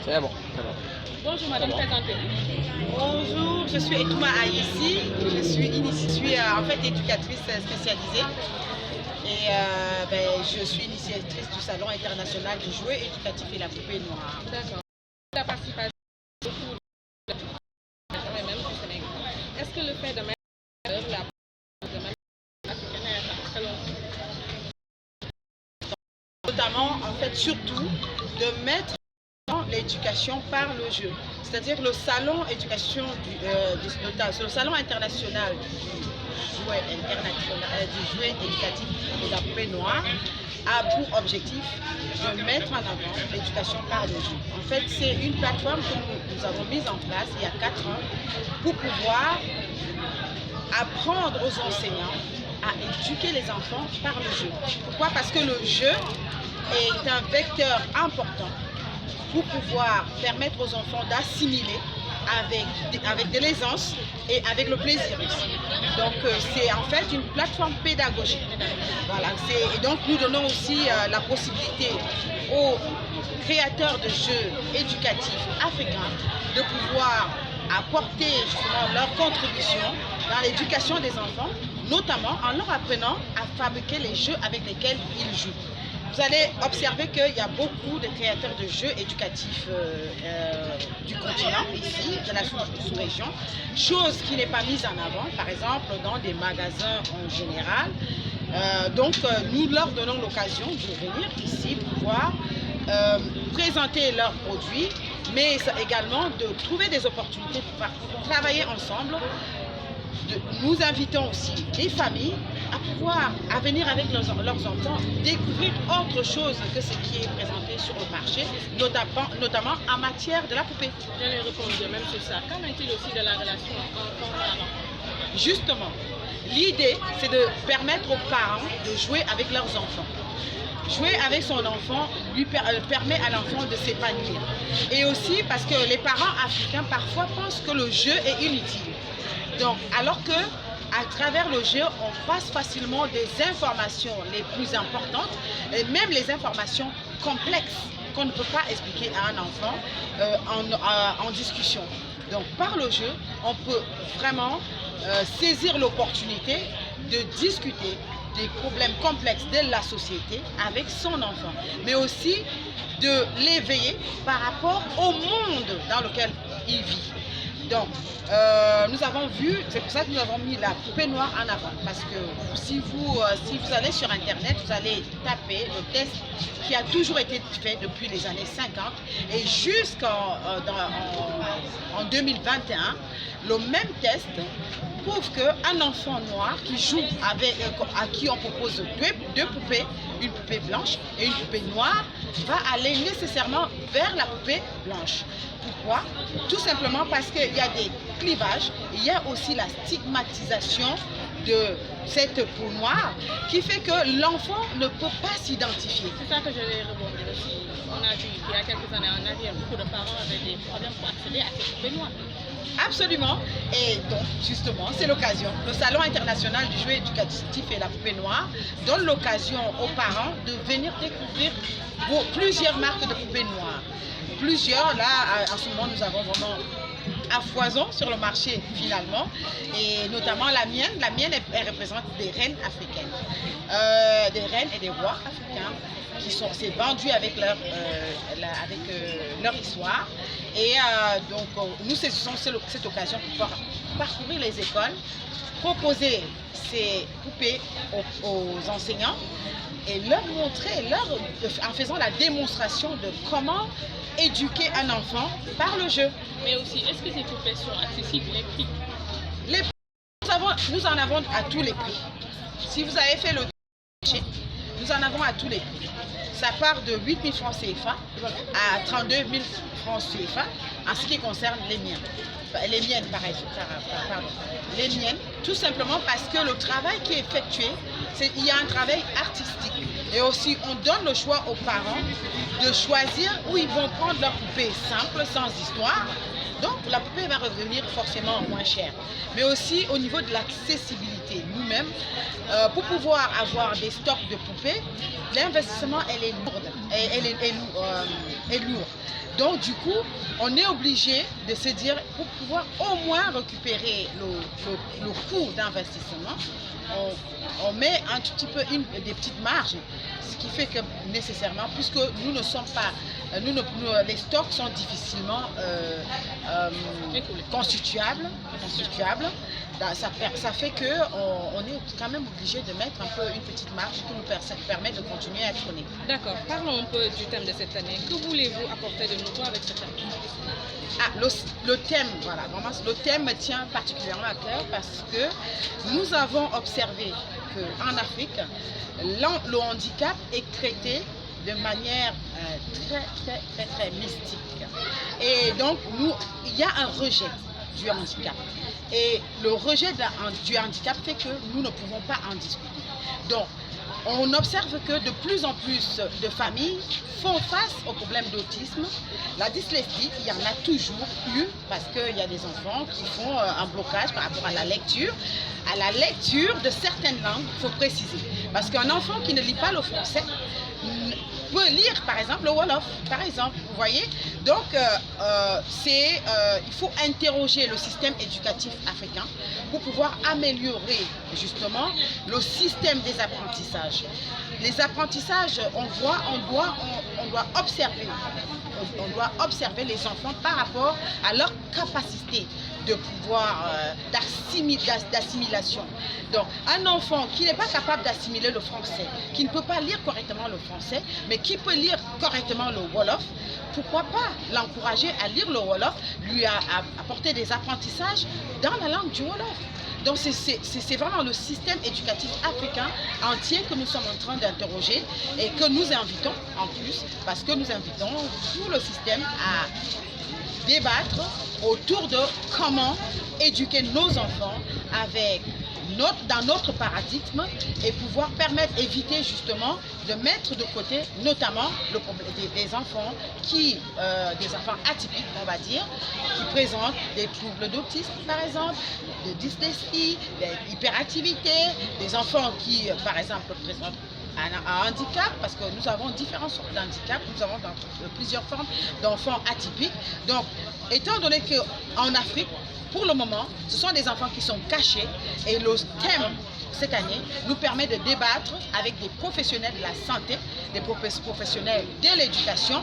C'est bon, c'est bon. Bonjour madame, présentez-vous. Bonjour, je suis Etouma Aïssi, je suis en fait éducatrice spécialisée et je suis initiatrice du Salon international du jouet éducatif et la poupée noire. D'accord. La participation même du Sénégal. Est-ce que le fait de mettre en œuvre la africaine est très long? Notamment, en fait, surtout, de mettre l'éducation par le jeu. C'est-à-dire le salon éducation le salon international du jouet éducatif et de la poupée noire a pour objectif de mettre en avant l'éducation par le jeu. En fait, c'est une plateforme que nous avons mise en place il y a 4 ans pour pouvoir apprendre aux enseignants à éduquer les enfants par le jeu. Pourquoi? Parce que le jeu est un vecteur important pour pouvoir permettre aux enfants d'assimiler avec de l'aisance et avec le plaisir aussi. Donc c'est en fait une plateforme pédagogique. Voilà, et donc nous donnons aussi la possibilité aux créateurs de jeux éducatifs africains de pouvoir apporter justement leur contribution dans l'éducation des enfants, notamment en leur apprenant à fabriquer les jeux avec lesquels ils jouent. Vous allez observer qu'il y a beaucoup de créateurs de jeux éducatifs du continent, ici, de la sous-région, chose qui n'est pas mise en avant, par exemple, dans des magasins en général. Nous leur donnons l'occasion de venir ici pour pouvoir présenter leurs produits, mais également de trouver des opportunités pour travailler ensemble. Nous invitons aussi les familles à venir avec leurs enfants découvrir autre chose que ce qui est présenté sur le marché, notamment en matière de la poupée. J'allais répondre même sur ça. Qu'en est-il aussi de la relation enfant-parent? Justement, l'idée c'est de permettre aux parents de jouer avec leurs enfants. Jouer avec son enfant lui permet à l'enfant de s'épanouir. Et aussi parce que les parents africains parfois pensent que le jeu est inutile. Donc, alors que à travers le jeu, on passe facilement des informations les plus importantes et même les informations complexes qu'on ne peut pas expliquer à un enfant en discussion. Donc, par le jeu, on peut vraiment saisir l'opportunité de discuter des problèmes complexes de la société avec son enfant, mais aussi de l'éveiller par rapport au monde dans lequel il vit. Donc, nous avons vu, c'est pour ça que nous avons mis la poupée noire en avant. Parce que si vous allez sur Internet, vous allez taper le test qui a toujours été fait depuis les années 50 et jusqu'en 2021, le même test prouve qu'un enfant noir qui joue à qui on propose deux poupées, une poupée blanche et une poupée noire, va aller nécessairement vers la poupée blanche. Pourquoi? Tout simplement parce qu'il y a des clivages, il y a aussi la stigmatisation de cette peau noire qui fait que l'enfant ne peut pas s'identifier. C'est ça que je vais rebondir aussi. On a vu qu'il y a quelques années en arrière, beaucoup de parents avaient des problèmes pour accéder à ces poupées noires. Absolument. Et donc, justement, c'est l'occasion. Le Salon international du jouet éducatif et la poupée noire donne l'occasion aux parents de venir découvrir plusieurs marques de poupées noires. Plusieurs, là, en ce moment, nous avons vraiment à foison sur le marché finalement, et notamment la mienne. La mienne, elle représente des reines africaines, des reines et des rois africains qui sont vendu avec leur histoire. Et donc nous saisissons cette occasion pour pouvoir parcourir les écoles, proposer ces poupées aux enseignants et leur montrer, en faisant la démonstration de comment éduquer un enfant par le jeu. Mais aussi, est-ce que ces poupées sont accessibles, les prix? Nous en avons à tous les prix. Si vous avez fait le marché, nous en avons à tous les prix. Ça part de 8 000 francs CFA à 32 000 francs CFA en ce qui concerne les miennes. Les miennes, pareil, pardon. Les miennes, tout simplement parce que le travail qui est effectué, il y a un travail artistique. Et aussi, on donne le choix aux parents de choisir où ils vont prendre leur poupée simple, sans histoire. Donc, la poupée va revenir forcément moins chère. Mais aussi, au niveau de l'accessibilité, nous-mêmes, pour pouvoir avoir des stocks de poupées, l'investissement, elle est lourde. est lourd. Donc du coup, on est obligé de se dire, pour pouvoir au moins récupérer le coût d'investissement, on met un tout petit peu des petites marges, ce qui fait que nécessairement, puisque nous ne sommes pas, les stocks sont difficilement constituables, ça fait qu'on est quand même obligé de mettre un peu une petite marge qui nous permet de continuer à être né. D'accord, parlons un peu du thème de cette année. Que voulez-vous apporter de nouveau avec ce thème? Le thème, voilà, vraiment, le thème me tient particulièrement à cœur parce que nous avons observé qu'en Afrique, le handicap est traité de manière très mystique. Et donc, il y a un rejet du handicap. Et le rejet du handicap fait que nous ne pouvons pas en discuter. Donc, on observe que de plus en plus de familles font face au problème d'autisme. La dyslexie, il y en a toujours eu parce qu'il y a des enfants qui font un blocage par rapport à la lecture. À la lecture de certaines langues, il faut préciser. Parce qu'un enfant qui ne lit pas le français peut lire par exemple le Wolof, par exemple, vous voyez. Donc il faut interroger le système éducatif africain pour pouvoir améliorer justement le système des apprentissages. Les apprentissages, on doit observer les enfants par rapport à leur capacité de pouvoir d'assimilation. Donc un enfant qui n'est pas capable d'assimiler le français, qui ne peut pas lire correctement le français, mais qui peut lire correctement le Wolof, pourquoi pas l'encourager à lire le Wolof, lui apporter des apprentissages dans la langue du Wolof. Donc c'est vraiment le système éducatif africain entier que nous sommes en train d'interroger et que nous invitons en plus, parce que nous invitons tout le système à débattre autour de comment éduquer nos enfants dans notre paradigme et pouvoir éviter justement de mettre de côté notamment le problème des enfants des enfants atypiques, on va dire, qui présentent des troubles d'autisme par exemple, de dyslexie, d'hyperactivité, des enfants qui par exemple présentent un handicap, parce que nous avons différentes sortes d'handicap, nous avons plusieurs formes d'enfants atypiques. Donc, étant donné qu'en Afrique, pour le moment, ce sont des enfants qui sont cachés et le thème cette année nous permet de débattre avec des professionnels de la santé, des professionnels de l'éducation